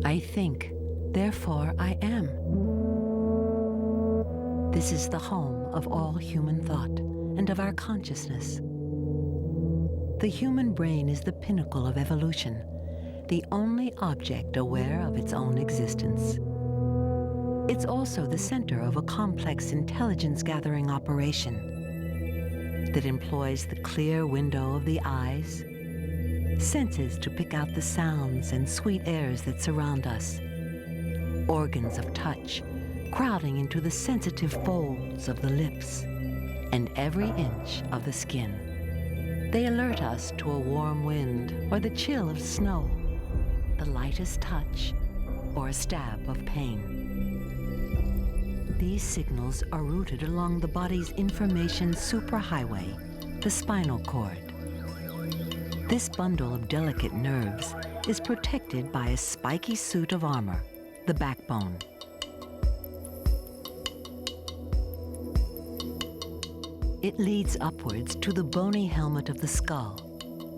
I think, therefore I am. This is the home of all human thought and of our consciousness. The human brain is the pinnacle of evolution, the only object aware of its own existence. It's also the center of a complex intelligence-gathering operation that employs the clear window of the eyes, senses to pick out the sounds and sweet airs that surround us, organs of touch crowding into the sensitive folds of the lips and every inch of the skin. They alert us to a warm wind or the chill of snow, the lightest touch or a stab of pain. These signals are routed along the body's information superhighway, the spinal cord. This bundle of delicate nerves is protected by a spiky suit of armor, the backbone. It leads upwards to the bony helmet of the skull,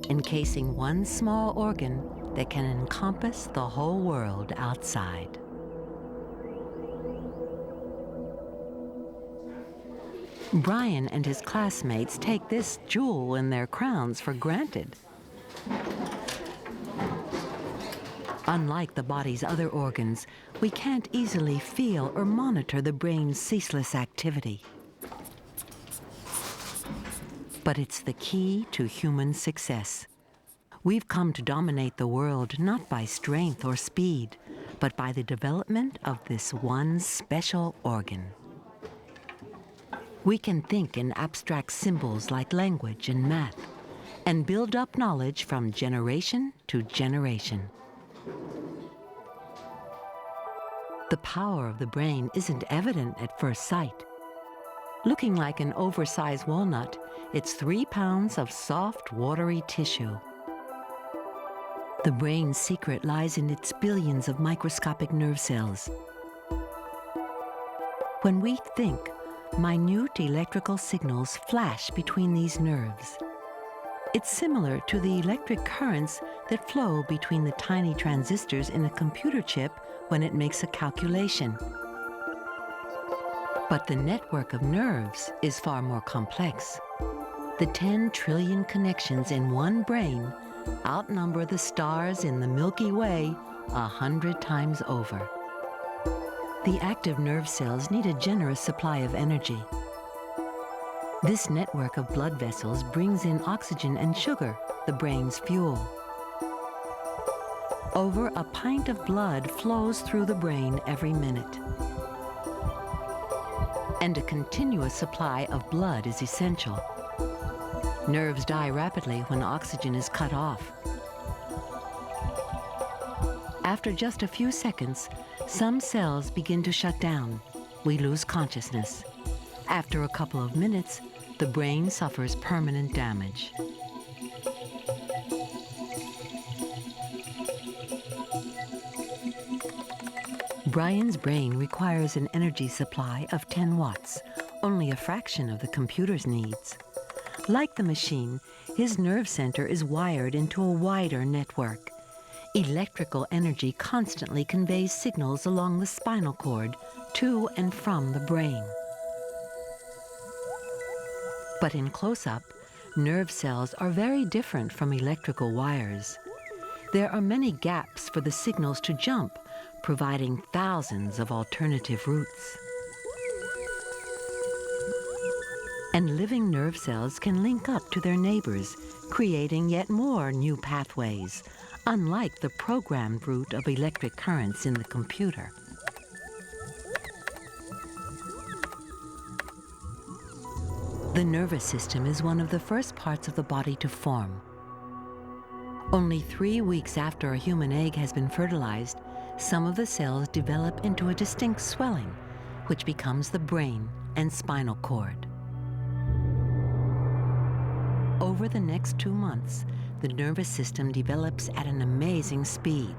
encasing one small organ that can encompass the whole world outside. Brian and his classmates take this jewel in their crowns for granted. Unlike the body's other organs, we can't easily feel or monitor the brain's ceaseless activity. But it's the key to human success. We've come to dominate the world not by strength or speed, but by the development of this one special organ. We can think in abstract symbols like language and math, and build up knowledge from generation to generation. The power of the brain isn't evident at first sight. Looking like an oversized walnut, it's 3 pounds of soft, watery tissue. The brain's secret lies in its billions of microscopic nerve cells. When we think, minute electrical signals flash between these nerves. It's similar to the electric currents that flow between the tiny transistors in a computer chip when it makes a calculation. But the network of nerves is far more complex. The 10 trillion connections in one brain outnumber the stars in the Milky Way 100 times over. The active nerve cells need a generous supply of energy. This network of blood vessels brings in oxygen and sugar, the brain's fuel. Over a pint of blood flows through the brain every minute. And a continuous supply of blood is essential. Nerves die rapidly when oxygen is cut off. After just a few seconds, some cells begin to shut down. We lose consciousness. After a couple of minutes, the brain suffers permanent damage. Brian's brain requires an energy supply of 10 watts, only a fraction of the computer's needs. Like the machine, his nerve center is wired into a wider network. Electrical energy constantly conveys signals along the spinal cord to and from the brain. But in close-up, nerve cells are very different from electrical wires. There are many gaps for the signals to jump, providing thousands of alternative routes. And living nerve cells can link up to their neighbors, creating yet more new pathways, unlike the programmed route of electric currents in the computer. The nervous system is one of the first parts of the body to form. Only 3 weeks after a human egg has been fertilized, some of the cells develop into a distinct swelling, which becomes the brain and spinal cord. Over the next 2 months, the nervous system develops at an amazing speed.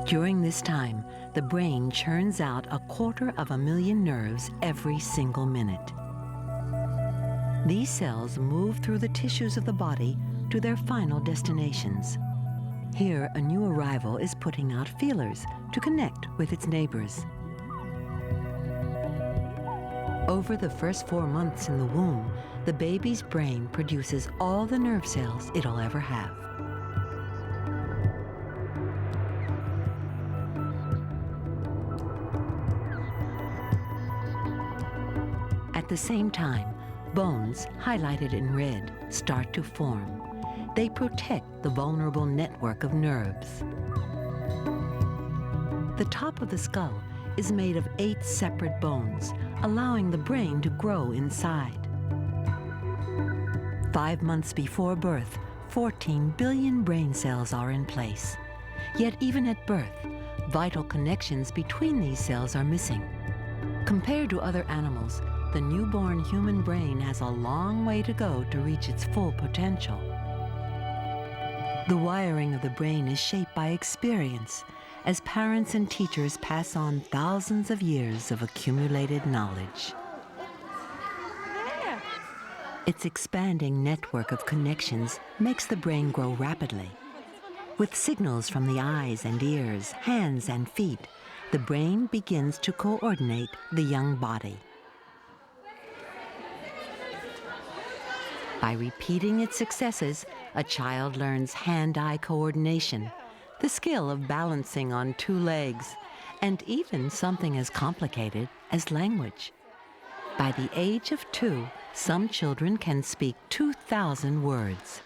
During this time, the brain churns out 250,000 nerves every single minute. These cells move through the tissues of the body to their final destinations. Here, a new arrival is putting out feelers to connect with its neighbors. Over the first 4 months in the womb, the baby's brain produces all the nerve cells it'll ever have. At the same time, bones, highlighted in red, start to form. They protect the vulnerable network of nerves. The top of the skull is made of 8 separate bones, allowing the brain to grow inside. 5 months before birth, 14 billion brain cells are in place. Yet even at birth, vital connections between these cells are missing. Compared to other animals, the newborn human brain has a long way to go to reach its full potential. The wiring of the brain is shaped by experience, as parents and teachers pass on thousands of years of accumulated knowledge. Its expanding network of connections makes the brain grow rapidly. With signals from the eyes and ears, hands and feet, the brain begins to coordinate the young body. By repeating its successes, a child learns hand-eye coordination, the skill of balancing on 2 legs, and even something as complicated as language. By the age of 2, some children can speak 2,000 words.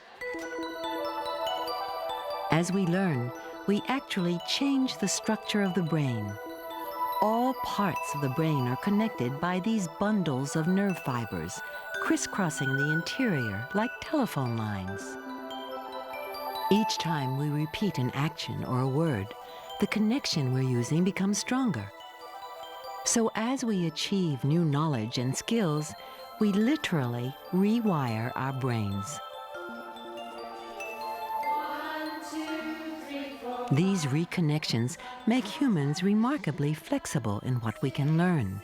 As we learn, we actually change the structure of the brain. All parts of the brain are connected by these bundles of nerve fibers, crisscrossing the interior like telephone lines. Each time we repeat an action or a word, the connection we're using becomes stronger. So as we achieve new knowledge and skills, we literally rewire our brains. These reconnections make humans remarkably flexible in what we can learn.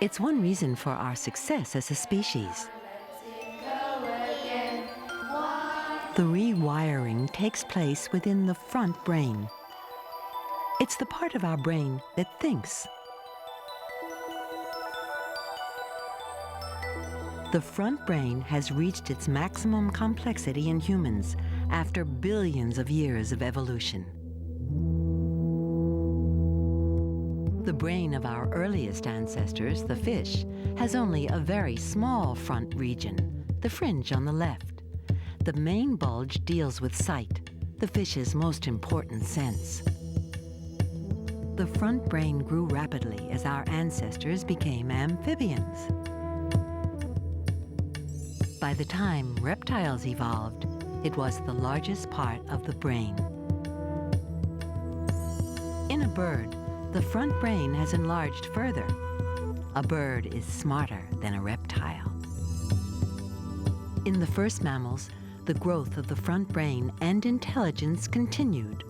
It's one reason for our success as a species. The rewiring takes place within the front brain. It's the part of our brain that thinks. The front brain has reached its maximum complexity in humans after billions of years of evolution. The brain of our earliest ancestors, the fish, has only a very small front region, the fringe on the left. The main bulge deals with sight, the fish's most important sense. The front brain grew rapidly as our ancestors became amphibians. By the time reptiles evolved, it was the largest part of the brain. In a bird, the front brain has enlarged further. A bird is smarter than a reptile. In the first mammals, the growth of the front brain and intelligence continued,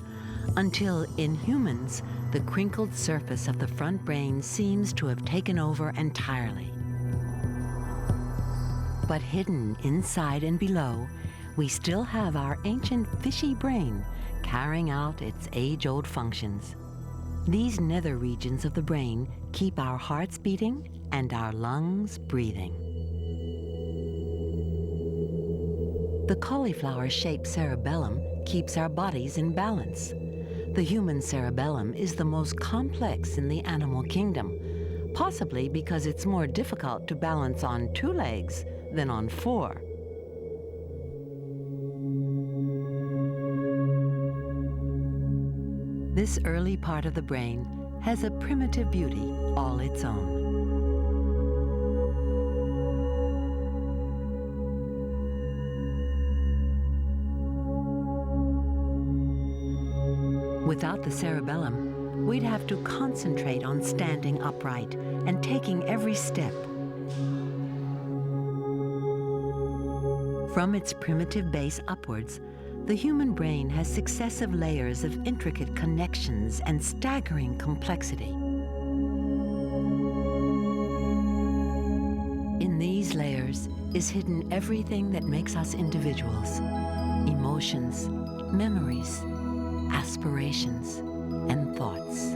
until in humans, the crinkled surface of the front brain seems to have taken over entirely. But hidden inside and below, we still have our ancient fishy brain carrying out its age-old functions. These nether regions of the brain keep our hearts beating and our lungs breathing. The cauliflower-shaped cerebellum keeps our bodies in balance. The human cerebellum is the most complex in the animal kingdom, possibly because it's more difficult to balance on 2 legs than on 4. This early part of the brain has a primitive beauty all its own. Without the cerebellum, we'd have to concentrate on standing upright and taking every step. From its primitive base upwards, the human brain has successive layers of intricate connections and staggering complexity. In these layers is hidden everything that makes us individuals. emotions, memories, aspirations, and thoughts.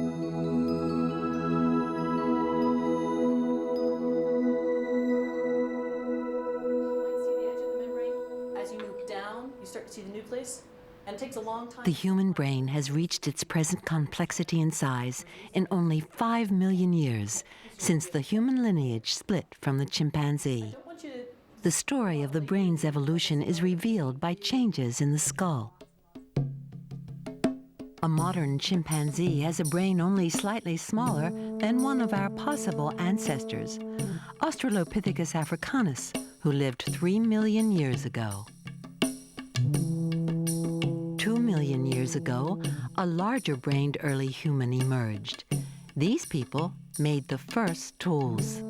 As you move down, you start to see the nucleus, and it takes a long time. The human brain has reached its present complexity and size in only 5 million years since the human lineage split from the chimpanzee. The story of the brain's evolution is revealed by changes in the skull. A modern chimpanzee has a brain only slightly smaller than one of our possible ancestors, Australopithecus africanus, who lived 3 million years ago. 2 million years ago, a larger-brained early human emerged. These people made the first tools.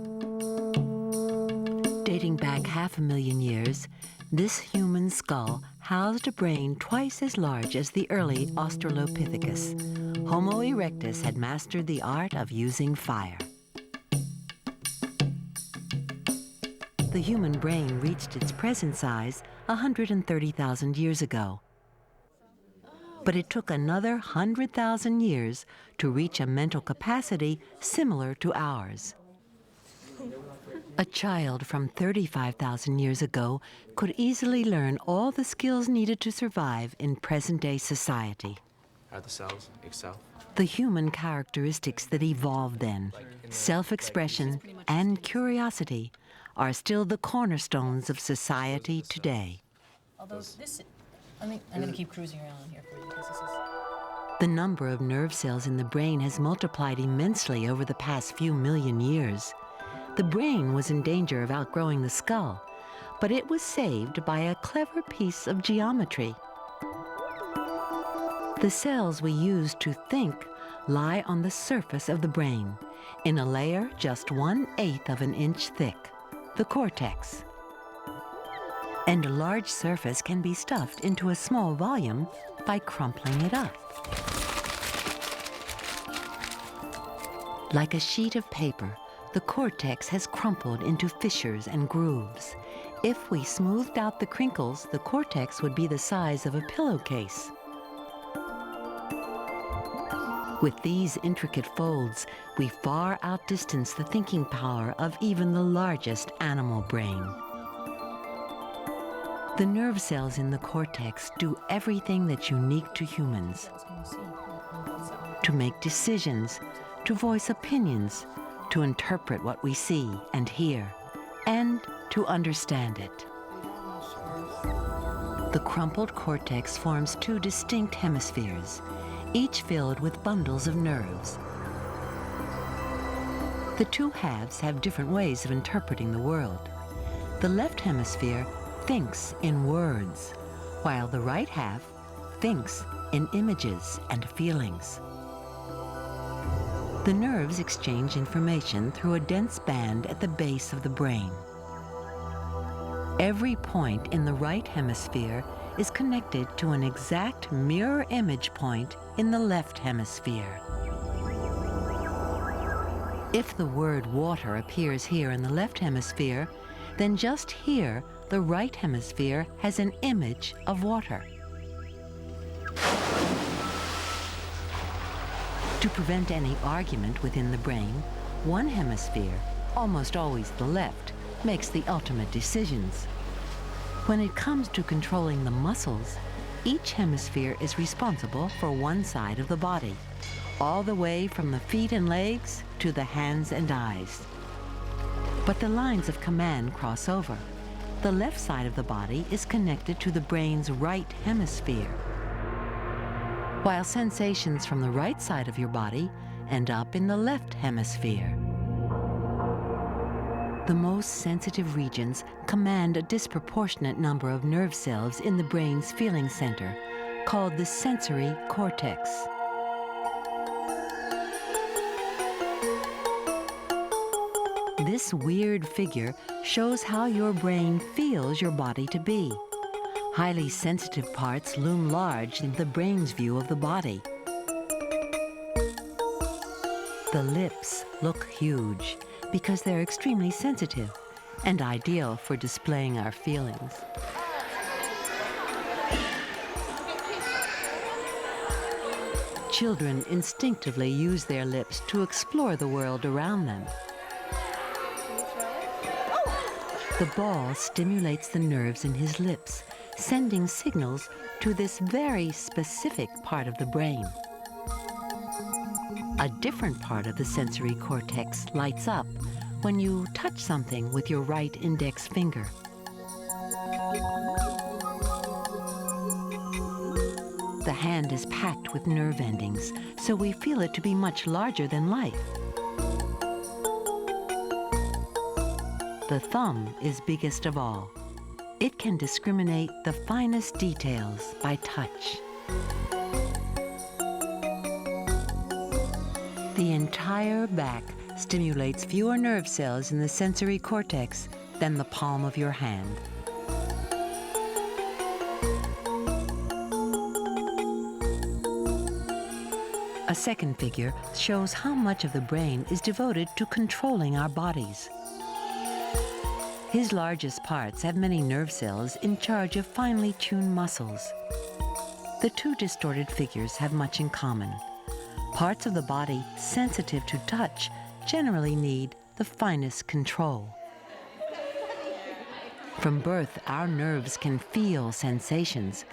Dating back 500,000 years, this human skull housed a brain twice as large as the early Australopithecus. Homo erectus had mastered the art of using fire. The human brain reached its present size 130,000 years ago. But it took another 100,000 years to reach a mental capacity similar to ours. A child from 35,000 years ago could easily learn all the skills needed to survive in present-day society. How the cells excel? The human characteristics that evolved then, self-expression and curiosity, are still the cornerstones of society today. Although this, I'm going to keep cruising around here for you because this is... The number of nerve cells in the brain has multiplied immensely over the past few million years. The brain was in danger of outgrowing the skull, but it was saved by a clever piece of geometry. The cells we use to think lie on the surface of the brain, in a layer just 1/8 of an inch thick, the cortex. And a large surface can be stuffed into a small volume by crumpling it up. Like a sheet of paper, the cortex has crumpled into fissures and grooves. If we smoothed out the crinkles, the cortex would be the size of a pillowcase. With these intricate folds, we far outdistance the thinking power of even the largest animal brain. The nerve cells in the cortex do everything that's unique to humans. To make decisions, to voice opinions, to interpret what we see and hear, and to understand it. The crumpled cortex forms 2 distinct hemispheres, each filled with bundles of nerves. The 2 halves have different ways of interpreting the world. The left hemisphere thinks in words, while the right half thinks in images and feelings. The nerves exchange information through a dense band at the base of the brain. Every point in the right hemisphere is connected to an exact mirror image point in the left hemisphere. If the word water appears here in the left hemisphere, then just here the right hemisphere has an image of water. To prevent any argument within the brain, one hemisphere, almost always the left, makes the ultimate decisions. When it comes to controlling the muscles, each hemisphere is responsible for one side of the body, all the way from the feet and legs to the hands and eyes. But the lines of command cross over. The left side of the body is connected to the brain's right hemisphere, while sensations from the right side of your body end up in the left hemisphere. The most sensitive regions command a disproportionate number of nerve cells in the brain's feeling center, called the sensory cortex. This weird figure shows how your brain feels your body to be. Highly sensitive parts loom large in the brain's view of the body. The lips look huge because they're extremely sensitive and ideal for displaying our feelings. Children instinctively use their lips to explore the world around them. The ball stimulates the nerves in his lips, sending signals to this very specific part of the brain. A different part of the sensory cortex lights up when you touch something with your right index finger. The hand is packed with nerve endings, so we feel it to be much larger than life. The thumb is biggest of all. It can discriminate the finest details by touch. The entire back stimulates fewer nerve cells in the sensory cortex than the palm of your hand. A second figure shows how much of the brain is devoted to controlling our bodies. His largest parts have many nerve cells in charge of finely tuned muscles. The two distorted figures have much in common. Parts of the body sensitive to touch generally need the finest control. From birth, our nerves can feel sensations,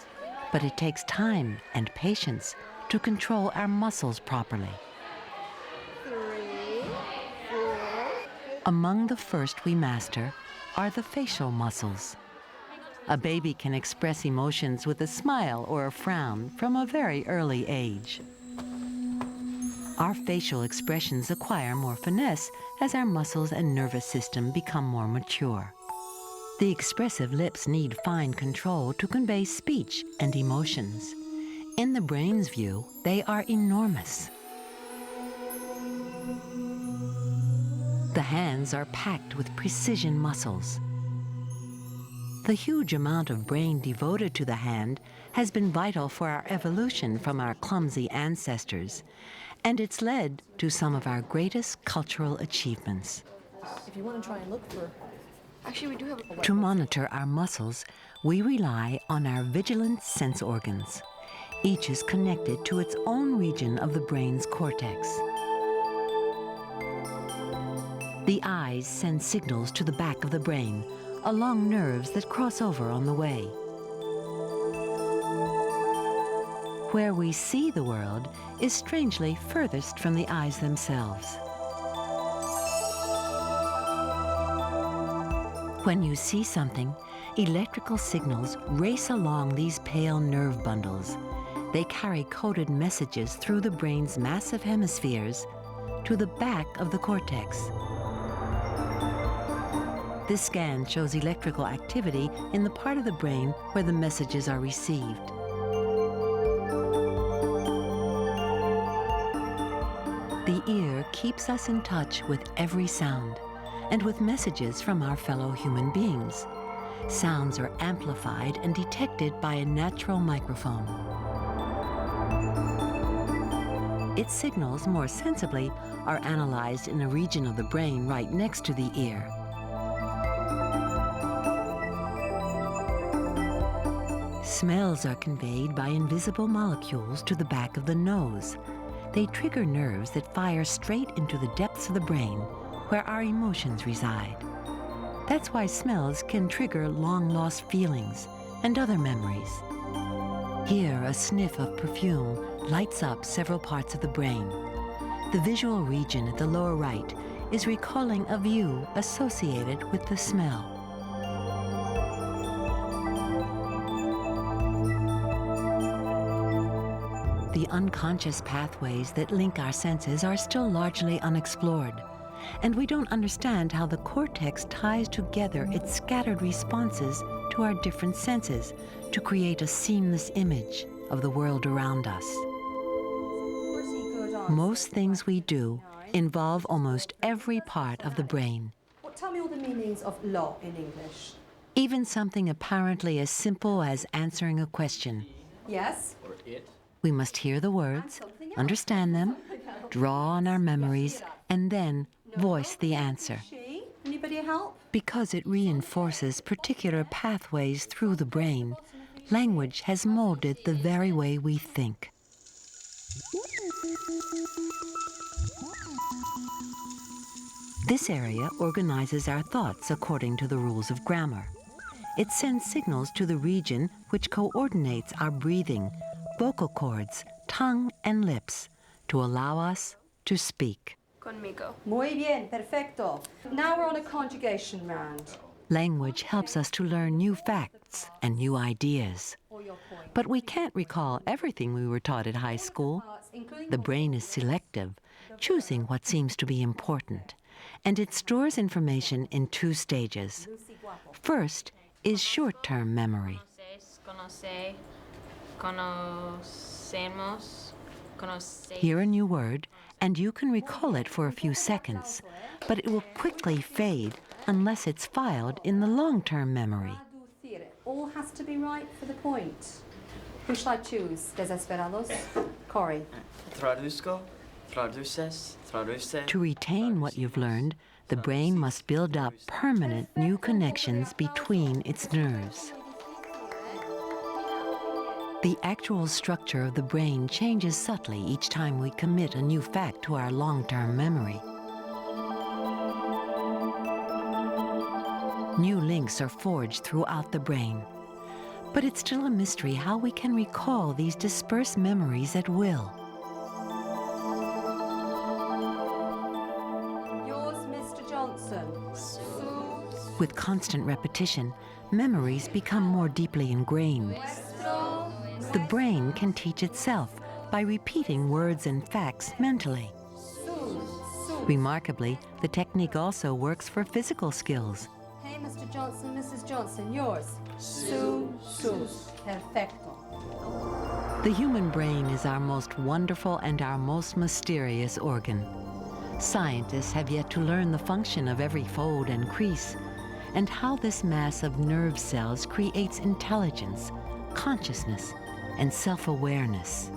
but it takes time and patience to control our muscles properly. 3, 4. Among the first we master are the facial muscles. A baby can express emotions with a smile or a frown from a very early age. Our facial expressions acquire more finesse as our muscles and nervous system become more mature. The expressive lips need fine control to convey speech and emotions. In the brain's view, they are enormous. The hands are packed with precision muscles. The huge amount of brain devoted to the hand has been vital for our evolution from our clumsy ancestors, and it's led to some of our greatest cultural achievements. If you want to try and look for... Actually, we do have a... To monitor our muscles, we rely on our vigilant sense organs. Each is connected to its own region of the brain's cortex. The eyes send signals to the back of the brain, along nerves that cross over on the way. Where we see the world is strangely furthest from the eyes themselves. When you see something, electrical signals race along these pale nerve bundles. They carry coded messages through the brain's massive hemispheres to the back of the cortex. This scan shows electrical activity in the part of the brain where the messages are received. The ear keeps us in touch with every sound and with messages from our fellow human beings. Sounds are amplified and detected by a natural microphone. Its signals, more sensibly, are analyzed in a region of the brain right next to the ear. Smells are conveyed by invisible molecules to the back of the nose. They trigger nerves that fire straight into the depths of the brain, where our emotions reside. That's why smells can trigger long-lost feelings and other memories. Here, a sniff of perfume lights up several parts of the brain. The visual region at the lower right is recalling a view associated with the smell. The unconscious pathways that link our senses are still largely unexplored, and we don't understand how the cortex ties together its scattered responses to our different senses to create a seamless image of the world around us. Most things we do involve almost every part of the brain. Tell me all the meanings of law in English. Even something apparently as simple as answering a question. Yes? Or it. We must hear the words, understand them, draw on our memories, and then voice the answer. She? Anybody help? Because it reinforces particular pathways through the brain, language has molded the very way we think. This area organizes our thoughts according to the rules of grammar. It sends signals to the region which coordinates our breathing, vocal cords, tongue, and lips to allow us to speak. Conmigo. Muy bien, perfecto. Now we're on a conjugation round. Language helps us to learn new facts and new ideas. Or your point. But we can't recall everything we were taught at high school. The brain is selective, choosing what seems to be important. And it stores information in two stages. First is short-term memory. Hear a new word, and you can recall it for a few seconds, but it will quickly fade unless it's filed in the long-term memory. All has to be right for the point. Who shall I choose? Desesperados? Corey. Traduzco, traduces, traduce. To retain what you've learned, the brain must build up permanent new connections between its nerves. The actual structure of the brain changes subtly each time we commit a new fact to our long-term memory. New links are forged throughout the brain. But it's still a mystery how we can recall these dispersed memories at will. Yours, Mr. Johnson. With constant repetition, memories become more deeply ingrained. The brain can teach itself by repeating words and facts mentally. Remarkably, the technique also works for physical skills. Hey, Mr. Johnson, Mrs. Johnson, yours. Su, perfecto. The human brain is our most wonderful and our most mysterious organ. Scientists have yet to learn the function of every fold and crease, and how this mass of nerve cells creates intelligence, consciousness, and self-awareness.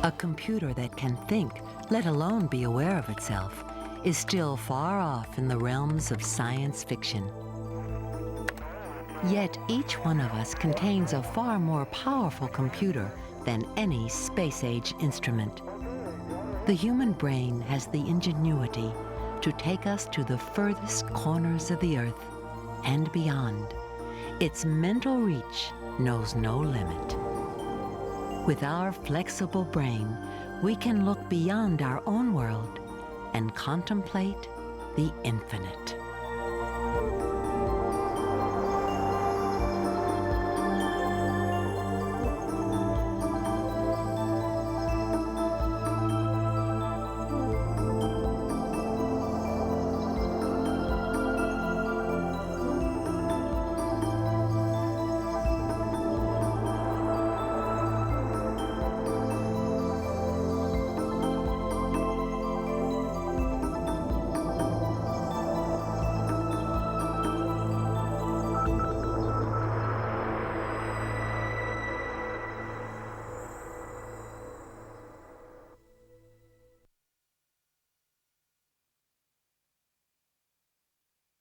A computer that can think, let alone be aware of itself, is still far off in the realms of science fiction. Yet each one of us contains a far more powerful computer than any space-age instrument. The human brain has the ingenuity to take us to the furthest corners of the earth and beyond. Its mental reach knows no limit. With our flexible brain, we can look beyond our own world and contemplate the infinite.